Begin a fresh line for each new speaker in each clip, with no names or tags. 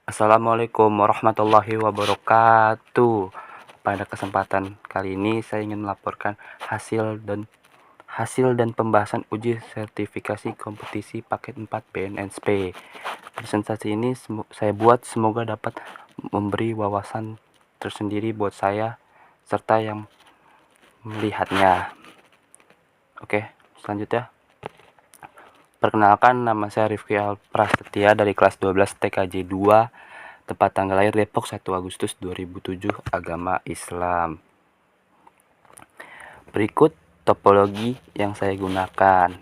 Assalamualaikum warahmatullahi wabarakatuh. Pada kesempatan kali ini saya ingin melaporkan hasil dan pembahasan uji sertifikasi kompetisi paket 4 BNSP. Presentasi ini saya buat semoga dapat memberi wawasan tersendiri buat saya serta yang melihatnya. Oke, selanjutnya. Perkenalkan, nama saya Rifki Prasetya dari kelas 12 TKJ 2, tempat tanggal lahir Depok 1 Agustus 2007, agama Islam. Berikut topologi yang saya gunakan,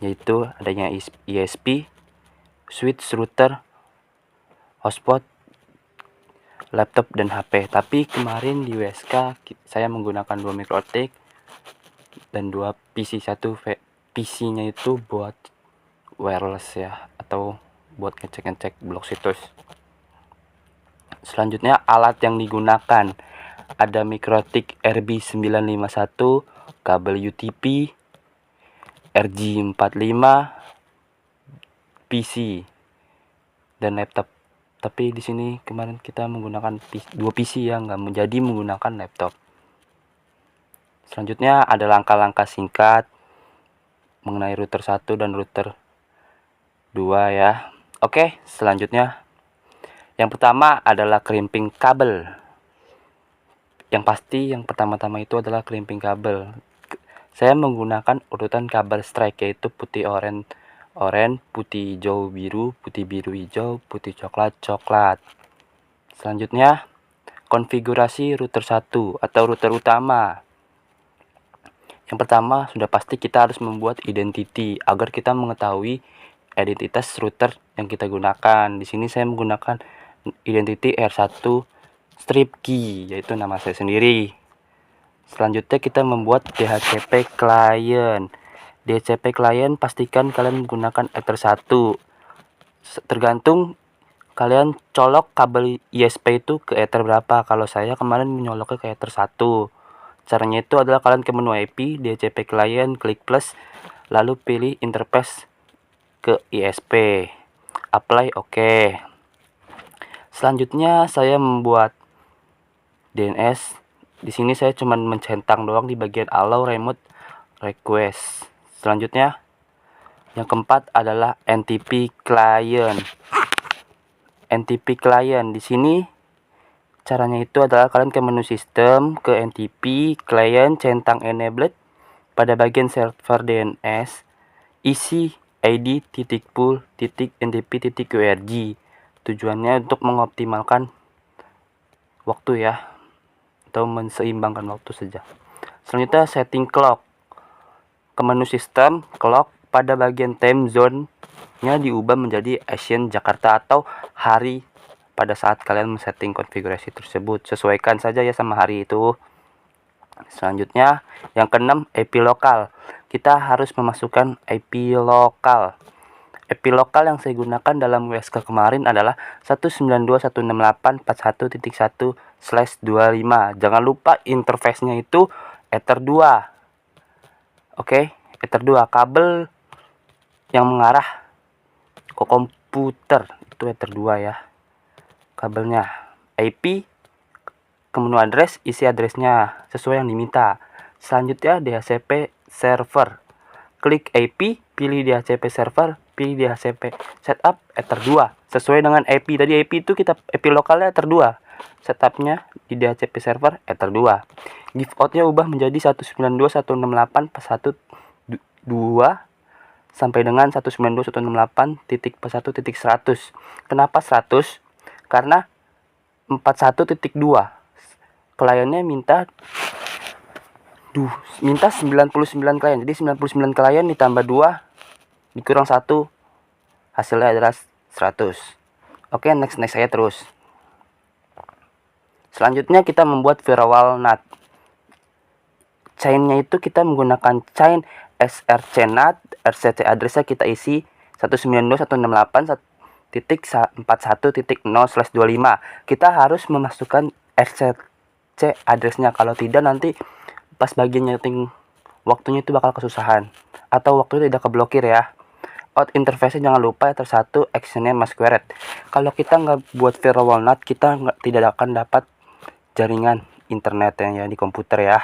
yaitu adanya ISP, switch, router, hotspot, laptop, dan HP. Tapi kemarin di WSK saya menggunakan 2 mikrotik dan 2 PC. Satu PC-nya itu buat wireless ya, atau buat ngecek-ngecek blok situs. Selanjutnya, alat yang digunakan ada mikrotik RB951, kabel UTP, RG45, PC, dan laptop. Tapi di sini kemarin kita menggunakan 2 PC ya, nggak menjadi menggunakan laptop. Selanjutnya ada langkah-langkah singkat mengenai router 1 dan router 2 ya. Oke, selanjutnya yang pertama adalah crimping kabel. Yang pasti yang pertama-tama itu adalah crimping kabel. Saya menggunakan urutan kabel strike, yaitu putih oranye, putih hijau biru, putih biru hijau, putih coklat coklat. Selanjutnya, konfigurasi router 1 atau router utama. Yang pertama, sudah pasti kita harus membuat identity agar kita mengetahui identitas router yang kita gunakan. Di sini saya menggunakan identity R1 strip key, yaitu nama saya sendiri. Selanjutnya kita membuat DHCP client. DHCP client pastikan kalian menggunakan Ether 1. Tergantung kalian colok kabel ISP itu ke Ether berapa. Kalau saya kemarin menyoloknya ke Ether 1. Caranya itu adalah kalian ke menu IP, DHCP client, klik plus, lalu pilih interface ke ISP. Apply oke. Selanjutnya saya membuat DNS. Di sini saya cuma mencentang doang di bagian allow remote request. Selanjutnya yang keempat adalah NTP client. NTP client di sini caranya itu adalah kalian ke menu sistem, ke NTP client, centang enabled, pada bagian server DNS, isi id .pool .ntp.urg. Tujuannya untuk mengoptimalkan waktu ya, atau menseimbangkan waktu saja. Selanjutnya setting clock. Ke menu sistem, clock, pada bagian time zone-nya diubah menjadi Asian Jakarta atau hari pada saat kalian men-setting konfigurasi tersebut. Sesuaikan saja ya sama hari itu. Selanjutnya yang keenam, IP lokal. Kita harus memasukkan IP lokal. IP lokal yang saya gunakan dalam WSK kemarin adalah 192.168.41.1/25. Jangan lupa interface-nya itu Ether 2. Oke, Ether 2. Kabel yang mengarah ke komputer itu Ether 2 ya. Kabelnya IP ke menu address, isi addressnya sesuai yang diminta. Selanjutnya DHCP server. Klik IP, pilih DHCP server, pilih DHCP setup Ether 2 sesuai dengan IP tadi. IP itu kita IP lokalnya Ether 2, setupnya di DHCP server Ether 2. Give out-nya ubah menjadi 192.168.1.2 sampai dengan 192.168.1.100. Kenapa 100? Karena 41.2 kliennya minta 99 klien. Jadi 99 klien ditambah 2 dikurang 1, hasilnya adalah 100. Oke, next saya terus. Selanjutnya kita membuat firewall NAT. Chain-nya itu kita menggunakan chain SRC NAT. RCC address-nya kita isi 192.168.41.0/25. Kita harus memasukkan RCC address-nya. Kalau tidak nanti pas bagian nyeting waktunya itu bakal kesusahan atau waktunya tidak keblokir ya. out interface jangan lupa enter 1, actionnya masquerade. Kalau kita nggak buat firewall NAT, kita tidak akan dapat jaringan internet ya di komputer ya.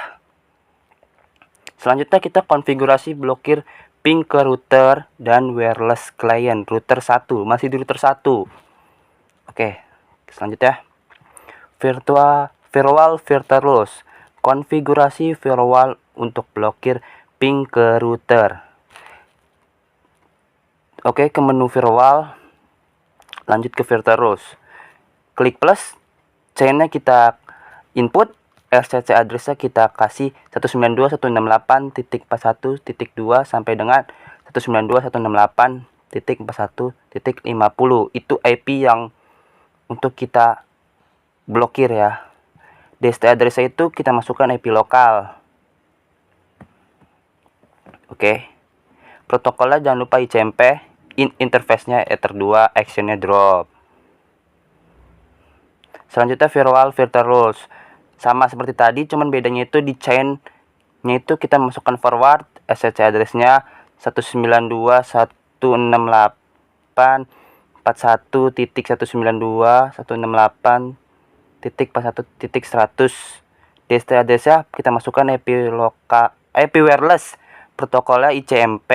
Selanjutnya kita konfigurasi blokir ping ke router dan wireless client. Router 1, masih di router 1. Oke, selanjutnya firewall filter rules. Konfigurasi firewall untuk blokir ping ke router. Oke, ke menu firewall, lanjut ke filter rules. Klik plus, chainnya kita input, RCC addressnya kita kasih 192.168.41.2 sampai dengan 192.168.41.50. Itu IP yang untuk kita blokir ya. DST addressnya itu kita masukkan IP lokal. Oke. Protokolnya jangan lupa ICMP, interface-nya Ether 2, action-nya drop. Selanjutnya firewall filter rules. Sama seperti tadi, cuman bedanya itu di chain-nya itu kita masukkan forward, SSC address-nya 192.168.192.168.41.100. DST address-nya kita masukkan IP lokal, IP wireless, protokolnya ICMP.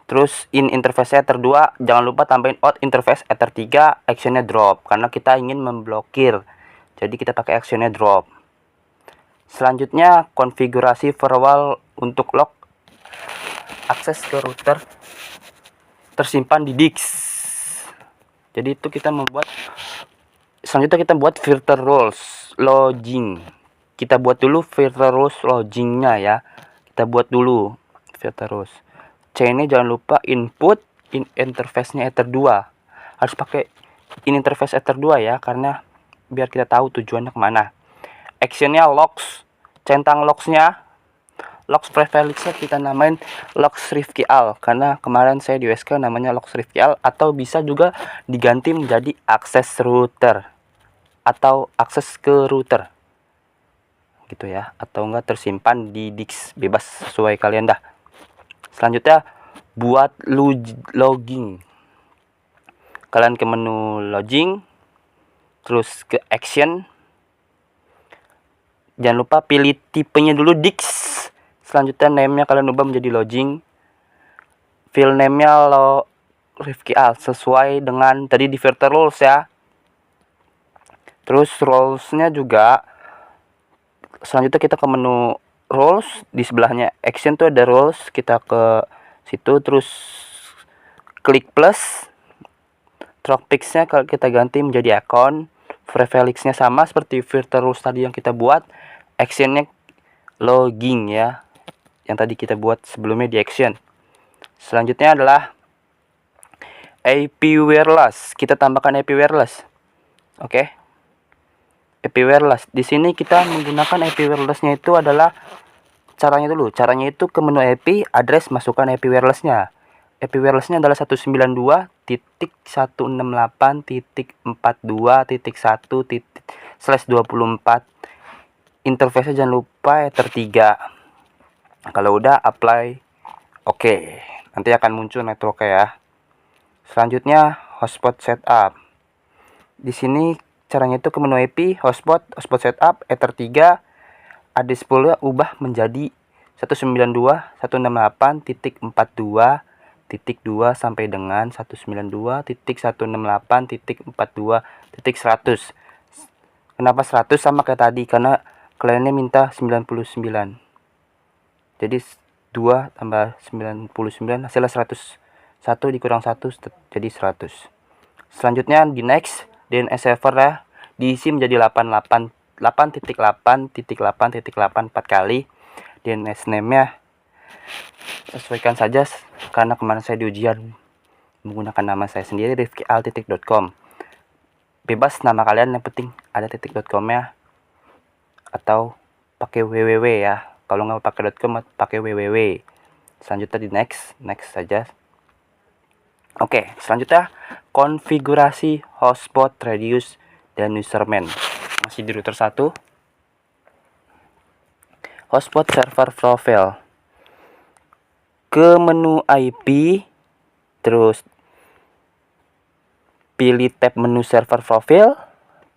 Terus in interface Ether 2, jangan lupa tambahin out interface Ether 3, actionnya drop karena kita ingin memblokir. Jadi kita pakai actionnya drop. Selanjutnya konfigurasi firewall untuk lock akses ke router tersimpan di disk. Jadi itu kita membuat. Selanjutnya kita buat filter rules logging. Kita buat dulu filter rules loggingnya ya. Kita buat dulu filter rules. Chainnya jangan lupa input in interface-nya Ether 2. Harus pakai in interface Ether 2 ya, karena biar kita tahu tujuannya kemana. Actionnya logs, centang logsnya, logs prefix-nya kita namain logs rifkial karena kemarin saya di USK namanya logs rifkial, atau bisa juga diganti menjadi akses router atau akses ke router gitu ya, atau enggak tersimpan di disk, bebas sesuai kalian dah. Selanjutnya buat logging. Kalian ke menu logging, terus ke action. Jangan lupa pilih tipenya dulu disk. Selanjutnya name-nya kalian ubah menjadi logging. File name-nya rifkial sesuai dengan tadi di filter rules ya. Terus rules-nya juga. Selanjutnya kita ke menu rules, di sebelahnya action tuh ada rules, kita ke situ terus klik plus. Tropix-nya kalau kita ganti menjadi account, prefix-nya sama seperti filter rules tadi yang kita buat, action-nya logging ya, yang tadi kita buat sebelumnya di action. Selanjutnya adalah IP wireless, kita tambahkan IP wireless. Oke. IP wireless. Di sini kita menggunakan IP wireless-nya itu adalah caranya dulu. Caranya itu ke menu IP, address, masukkan IP wireless-nya. IP wireless-nya adalah 192.168.42.1/24. Interface-nya jangan lupa Ether 3. Kalau udah apply, oke. Nanti akan muncul network ya. Selanjutnya hotspot setup. Di sini caranya itu ke menu IP, hotspot setup, Ether 3, address pool ubah menjadi 192.168.42.2 sampai dengan 192.168.42.100. Kenapa 100? Sama kayak tadi, karena kliennya minta 99. Jadi 2 tambah 99 hasilnya 101 dikurang 1 jadi 100. Selanjutnya di next, DNS server ya, diisi menjadi 8.8.8.8.8 4 kali. DNS name-nya sesuaikan saja karena kemarin saya di ujian menggunakan nama saya sendiri, rifkial.com. Bebas nama kalian, yang penting ada .com-nya atau pakai www ya. Kalau nggak pakai .com, pakai www. Selanjutnya di next saja. Oke, selanjutnya konfigurasi hotspot, radius, dan username. Masih di router 1. Hotspot server profile. ke menu IP, terus pilih tab menu server profil,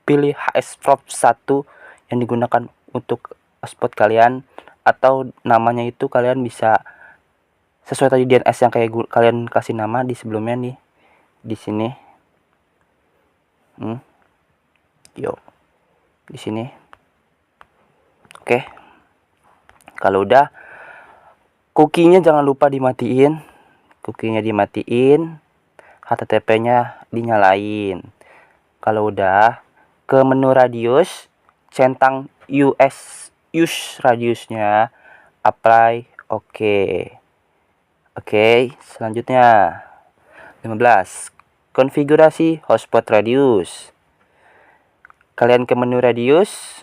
pilih hsprov 1 yang digunakan untuk hotspot kalian, atau namanya itu kalian bisa sesuai tadi DNS yang kayak kalian kasih nama di sebelumnya nih, di sini. Yo, di sini. Oke. Kalau udah, cookie-nya jangan lupa dimatiin. Cookie-nya dimatiin, HTTP-nya dinyalain. Kalau udah, ke menu radius, centang use radiusnya, apply, oke. Oke, selanjutnya 15. Konfigurasi hotspot radius. Kalian ke menu radius,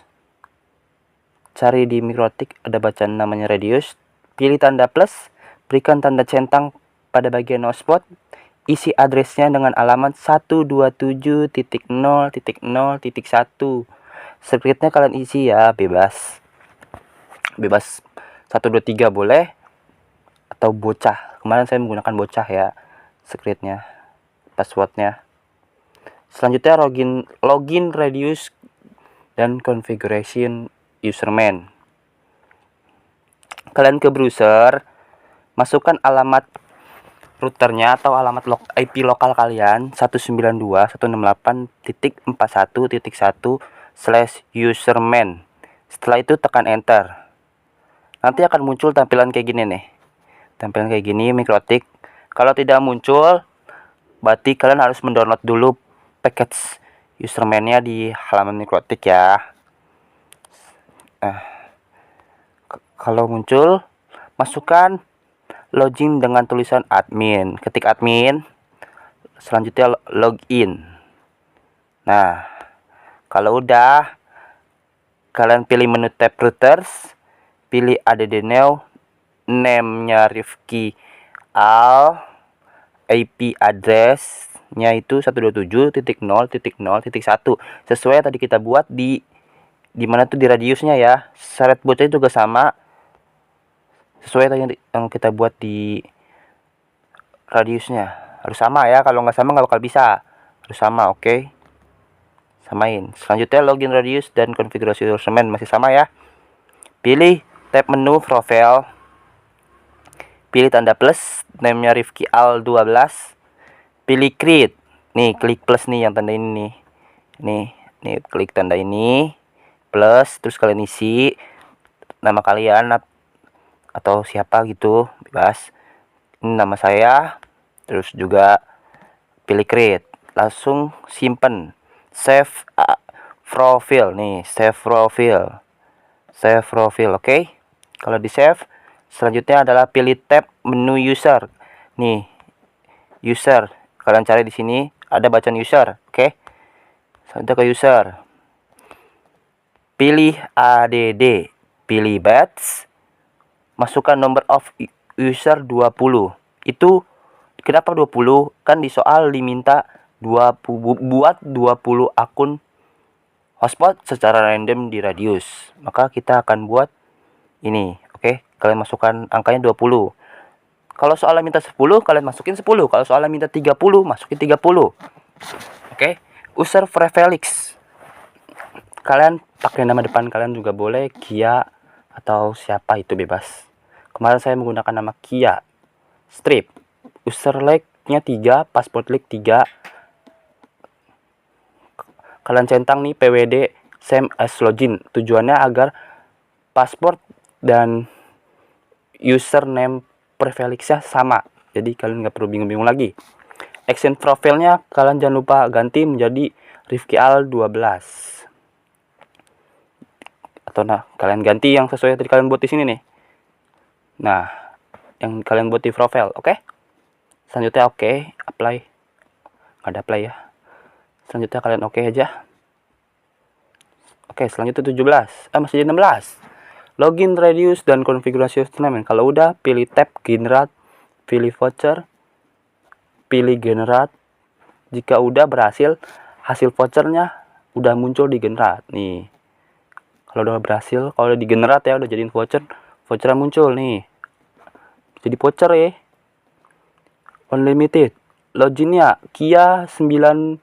cari di mikrotik ada bacaan namanya radius, pilih tanda plus, berikan tanda centang pada bagian hotspot, isi addressnya dengan alamat 127.0.0.1. Scriptnya kalian isi ya, bebas 123 boleh, atau bocah. Kemarin saya menggunakan bocah ya scriptnya, passwordnya. Selanjutnya login radius dan configuration username. Kalian ke browser, masukkan alamat routernya atau alamat IP lokal kalian 192.168.41.1/username. Setelah itu tekan enter. Nanti akan muncul tampilan kayak gini nih. Tampilan kayak gini mikrotik. Kalau tidak muncul, berarti kalian harus mendownload dulu package username-nya di halaman mikrotik ya. Kalau muncul, masukkan login dengan tulisan admin. Ketik admin, selanjutnya login. Nah, kalau udah, kalian pilih menu tab routers, pilih add new, name-nya Rifki Al, IP address-nya itu 127.0.0.1 sesuai yang tadi kita buat di mana tuh di radiusnya ya. Syarat buatnya juga sama sesuai yang kita buat di radiusnya, harus sama ya. Kalau nggak sama nggak bakal bisa, harus sama. Oke, samain. Selanjutnya login radius dan konfigurasi username masih sama ya. Pilih tab menu profile, pilih tanda plus, name-nya Rifki Al 12, pilih create. Nih, klik plus nih yang tanda ini nih. Nih, klik tanda ini plus, terus kalian isi nama kalian atau siapa gitu, bebas. Ini nama saya, terus juga pilih create, langsung simpen, save profile nih, save profile. Oke. Kalau di save, selanjutnya adalah pilih tab menu user. Nih, user. Kalian cari di sini ada bacaan user, oke. Selanjutnya ke user. Pilih add, pilih batch. Masukkan number of user 20. Itu kenapa 20? Kan di soal diminta buat 20 akun hotspot secara random di radius. Maka kita akan buat ini, oke. Kalian masukkan angkanya 20. Kalau soalnya minta 10, kalian masukin 10. Kalau soalnya minta 30, masukin 30. Oke. User prefix. Kalian pakai nama depan kalian juga boleh, Kia atau siapa, itu bebas. Kemarin saya menggunakan nama Kia. Strip. User like-nya 3, password like 3. Kalian centang nih PWD same as login. Tujuannya agar password dan username prefixnya sama. Jadi kalian nggak perlu bingung-bingung lagi. Action profilnya kalian jangan lupa ganti menjadi Rifki Al 12. Atau kalian ganti yang sesuai tadi kalian buat di sini nih. Nah, yang kalian buat di profile, oke? Selanjutnya oke, apply. Nggak ada apply ya. Selanjutnya kalian oke aja. Oke, selanjutnya 17. Masih 16. Login radius dan konfigurasi username. Kalau udah, pilih tab generate, pilih voucher, pilih generate. Jika udah berhasil, hasil vouchernya udah muncul di generate nih. Kalau udah berhasil, kalau udah di generate ya, udah jadiin vouchernya muncul nih. jadi voucher ya. Unlimited. Loginnya Kia 9B4.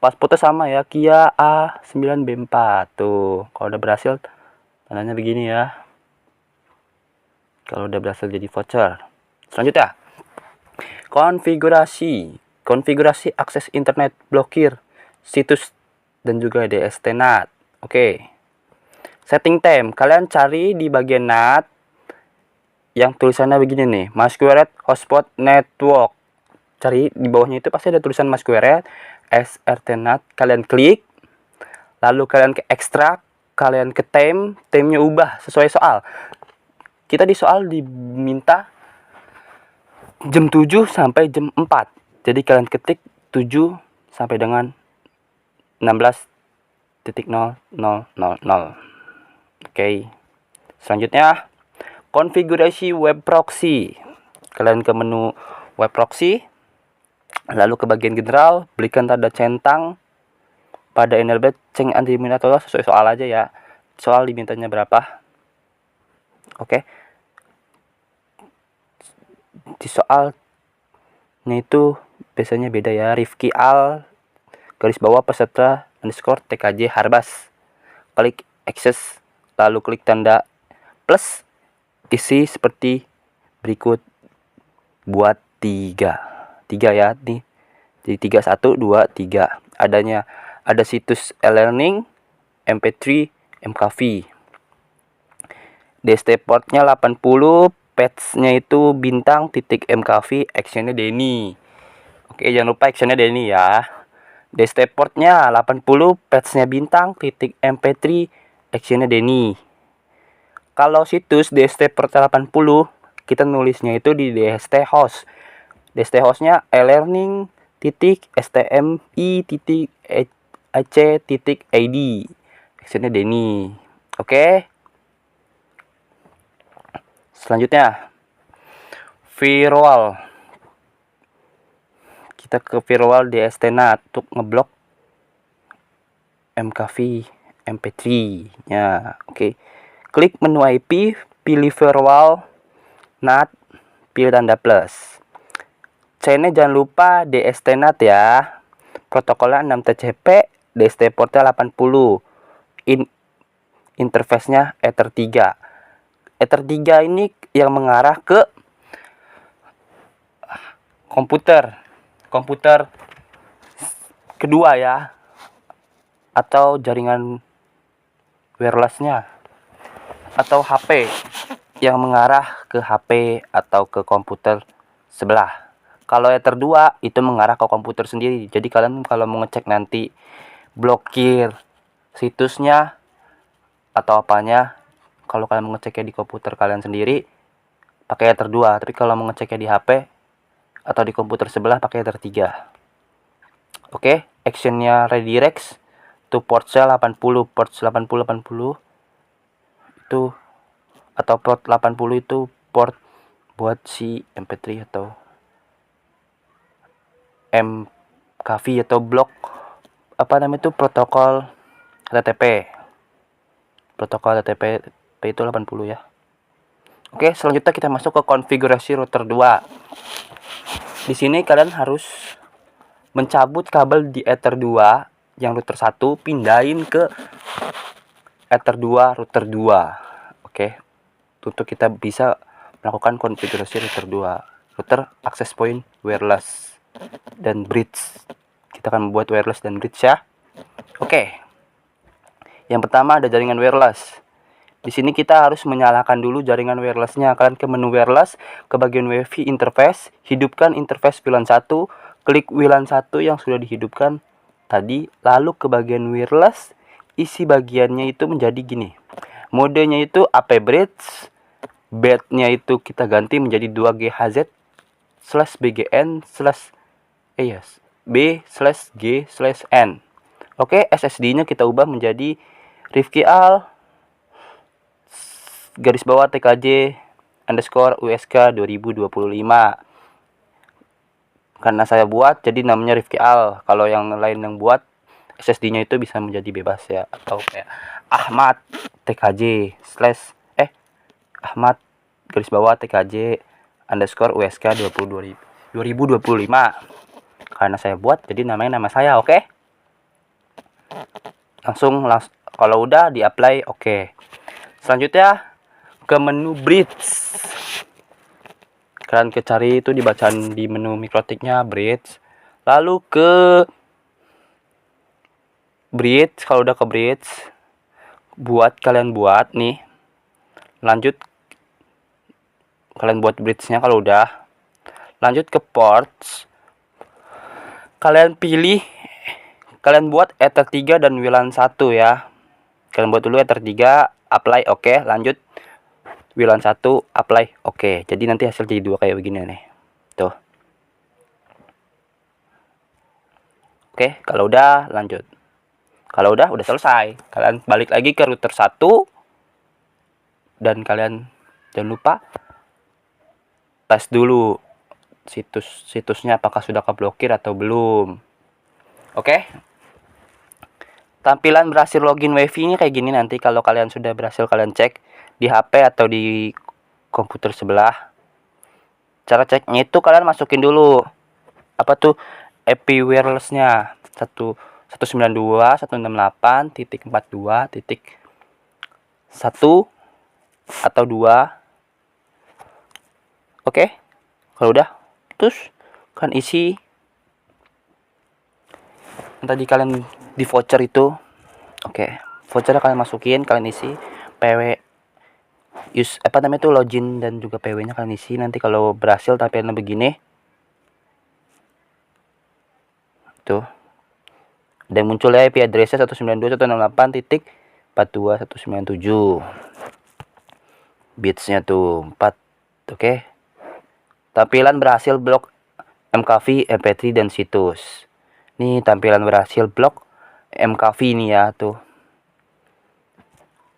Pasportnya sama ya, Kia A9B4. Tuh, kalau udah berhasil tandanya begini ya. Kalau udah berhasil jadi voucher. Selanjutnya, konfigurasi akses internet, blokir situs dan juga DST NAT. Oke. Setting time, kalian cari di bagian NAT yang tulisannya begini nih, Masquerade Hotspot Network. Cari di bawahnya itu pasti ada tulisan Masquerade SRT NAT. Kalian klik, lalu kalian ke ekstrak, kalian ke time-nya ubah sesuai soal. Kita di soal diminta jam 7 sampai jam 4. Jadi kalian ketik 7 sampai dengan 16.0000. Oke. Selanjutnya, konfigurasi web proxy. Kalian ke menu web proxy, lalu ke bagian general, berikan tanda centang pada enable change administrator sesuai soal aja ya. Soal dimintanya berapa? Oke. Di soalnya itu biasanya beda ya. Rifki Al garis bawah peserta underscore TKJ Harbas. Klik access, lalu klik tanda plus, isi seperti berikut. Buat 3 ya nih. Jadi 3 1 2 3. Ada situs e-learning, MP3, MKV. DST portnya 80, patch-nya itu bintang titik MKV, actionnya Denny. Oke, jangan lupa actionnya Denny ya. DST portnya 80, patch-nya bintang titik MP3, actionnya Denny. Kalau situs DST port 80, kita nulisnya itu di DST host. DST hostnya e-learning titik stmi titik ac titik id, actionnya Denny. Oke. Selanjutnya, firewall. Kita ke firewall DST NAT untuk ngeblok MKV MP3 nya. Oke. Klik menu IP, pilih firewall NAT, pilih tanda plus. Chainnya jangan lupa DST NAT ya. Protokolnya 6TCP, DST portnya 80. Interface-nya Ether 3. Ether 3 ini yang mengarah ke komputer kedua ya, atau jaringan wireless-nya, atau HP yang mengarah ke HP atau ke komputer sebelah. Kalau Ether 2 itu mengarah ke komputer sendiri. Jadi kalian kalau mau ngecek nanti blokir situsnya atau apanya, kalau kalian mau ngeceknya di komputer kalian sendiri pakai Ether 2, tapi kalau mau ngeceknya di HP atau di komputer sebelah pakai Ether 3. Oke, actionnya redirect to port cell 80, port 80 itu, atau port 80 itu port buat si MP3 atau MKV atau blok apa namanya itu, protokol HTTP. Protokol HTTP itu 80 ya. Oke, selanjutnya kita masuk ke konfigurasi router 2. Di sini kalian harus mencabut kabel di Ether 2 yang router 1, pindahin ke Ether 2 router 2. Oke. Untuk kita bisa melakukan konfigurasi router 2. Router access point wireless dan bridge. Kita akan membuat wireless dan bridge ya. Oke. Yang pertama ada jaringan wireless. Di sini kita harus menyalakan dulu jaringan wirelessnya. Kalian ke menu wireless, ke bagian WiFi interface, hidupkan interface WLAN 1, klik WLAN 1 yang sudah dihidupkan tadi, lalu ke bagian wireless, isi bagiannya itu menjadi gini. Modenya itu AP bridge, bed-nya itu kita ganti menjadi 2GHz/BGN/B/G/N. Oke, SSD-nya kita ubah menjadi Rifki Al garis bawah TKJ underscore USK 2025. Karena saya buat jadi namanya Rifki Al. Kalau yang lain yang buat, SSD-nya itu bisa menjadi bebas ya, atau kayak Ahmad TKJ Ahmad garis bawah TKJ underscore USK 2025. Karena saya buat jadi namanya nama saya, oke? Langsung kalau udah di apply, oke. Selanjutnya ke menu bridge. Kalian cari itu dibacaan di menu mikrotiknya bridge. Lalu ke bridge, kalau udah ke bridge kalian buat nih. Lanjut kalian buat bridge-nya kalau udah. Lanjut ke ports. Kalian buat Ether 3 dan WLAN 1 ya. Kalian buat dulu Ether 3, apply, oke. Lanjut WLAN 1, apply, oke. Jadi nanti hasil jadi 2 kayak begini nih. Tuh. Oke, kalau udah lanjut. Kalau udah selesai. Kalian balik lagi ke router 1 dan kalian jangan lupa tes dulu situsnya apakah sudah keblokir atau belum. Oke. Tampilan berhasil login WiFi ini kayak gini nanti kalau kalian sudah berhasil kalian cek di HP atau di komputer sebelah. Cara ceknya itu kalian masukin dulu apa tuh IP wirelessnya 192.168.42.1 atau 2. Oke. Kalau udah terus kan isi yang tadi kalian di voucher itu. Oke, voucher kalian masukin, kalian isi PW login dan juga PW-nya kalian isi. Nanti kalau berhasil tampilannya begini. Tuh. Dan muncul ya IP address-nya 192.168.42.197. Bits-nya tuh 4. Oke. Tampilan berhasil blok MKV, MP3 dan situs. Nih tampilan berhasil blok MKV nih ya tuh.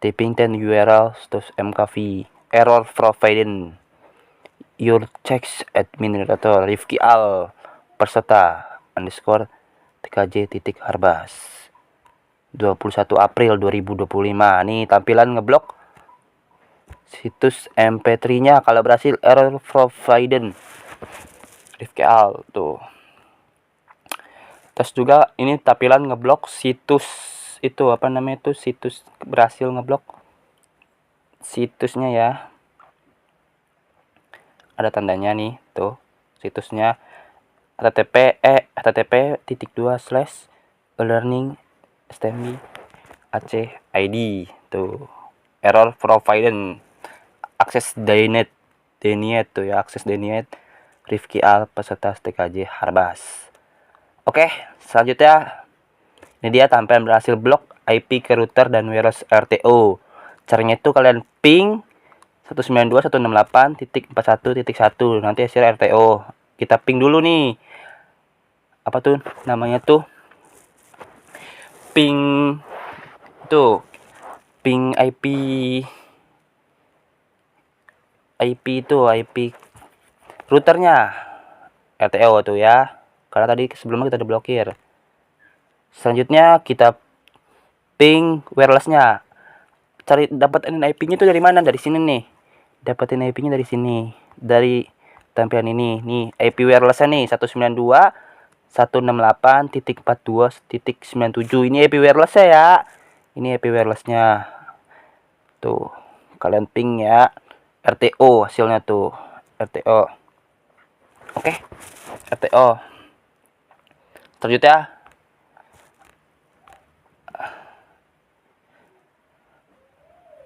Typing 10 URL terus MKV error provided. Your checks administrator Rifki Al Perseta underscore TKJ.Harbas 21 April 2025. Nih tampilan ngeblok situs MP3 nya kalau berhasil error provided Rifki Al tuh. Terus juga ini tampilan ngeblok situs itu situs berhasil ngeblok situsnya ya. Ada tandanya nih tuh situsnya http://learning.stmb.ac.id tuh error provided akses denied tuh ya, akses denied Rifki Al peserta TKJ Harbas. Oke, selanjutnya ini dia tampilan berhasil blok IP ke router dan wireless RTO. Caranya itu kalian ping 192.168.41.1 nanti hasil RTO. Kita ping dulu nih. Apa tuh namanya tuh? Ping IP routernya RTO tuh ya. Karena tadi sebelumnya kita udah blokir. Selanjutnya kita ping wirelessnya. Cari dapetin IP-nya tuh dari mana? Dari sini nih. Dapetin IP-nya dari sini. Dari tampilan ini. Nih, IP wireless-nya nih 192.168.42.97. Ini IP wireless-nya ya. Ini IP wireless-nya. Tuh, kalian ping ya. RTO hasilnya tuh. RTO. Oke. RTO. Selanjutnya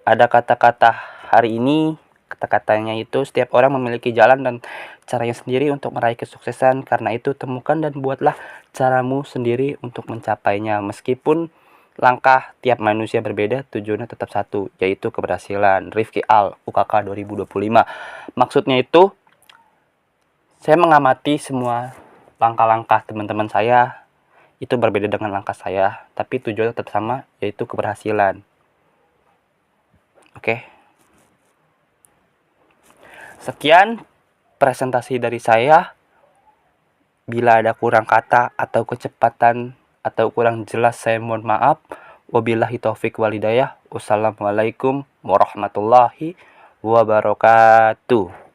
ada kata-kata hari ini. Kata-katanya itu setiap orang memiliki jalan dan caranya sendiri untuk meraih kesuksesan. Karena itu temukan dan buatlah caramu sendiri untuk mencapainya. Meskipun langkah tiap manusia berbeda, tujuannya tetap satu, yaitu keberhasilan. Rifki Al, UKK 2025. Maksudnya itu saya mengamati semua langkah-langkah teman-teman saya itu berbeda dengan langkah saya, tapi tujuannya tetap sama, yaitu keberhasilan. Oke. Sekian presentasi dari saya. Bila ada kurang kata atau kecepatan atau kurang jelas saya mohon maaf. Wabillahi taufik walhidayah. Wassalamualaikum warahmatullahi wabarakatuh.